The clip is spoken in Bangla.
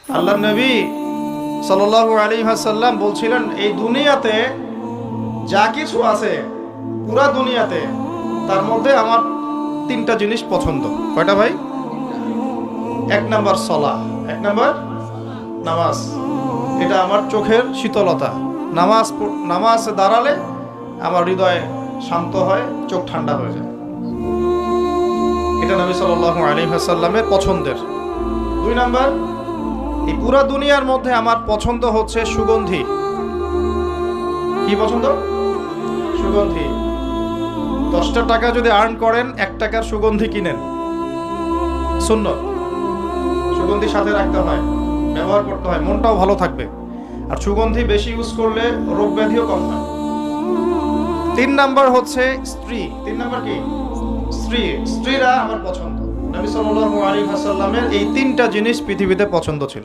আল্লাহর নবী সাল্লাল্লাহু আলাইহি ওয়াসাল্লাম বলছিলেন, এই দুনিয়াতে যা কিছু আছে পুরা দুনিয়াতে, তার মধ্যে আমার তিনটা জিনিস পছন্দ। কয়টা ভাই? এক নাম্বার সালাহ, এক নাম্বার নামাজ। এটা আমার চোখের শীতলতা। নামাজ দাঁড়ালে আমার হৃদয় শান্ত হয়, চোখ ঠান্ডা হয়ে যায়। এটা নবী সাল্লাল্লাহু আলাইহি ওয়াসাল্লামের পছন্দের। দুই নাম্বার, এই পুরা দুনিয়ার মধ্যে আমার পছন্দ হচ্ছে সুগন্ধি। কি পছন্দ? সুগন্ধি। 10টা টাকা যদি আর্ন করেন, 1 টাকার সুগন্ধি কিনেন, সুন্নত। সুগন্ধি সাথে রাখতে হয়, ব্যবহার করতে হয়, মনটাও ভালো থাকবে। আর সুগন্ধি বেশি ইউজ করলে রোগ ব্যাধিও কম হয়। 3 নাম্বার হচ্ছে স্ত্রী। 3 নাম্বার কি? স্ত্রী। স্ত্রীরা আমার পছন্দ। নবী সাল্লাল্লাহু আলাইহি ওয়াসাল্লামের এই 3টা জিনিস পৃথিবীতে পছন্দ ছিল।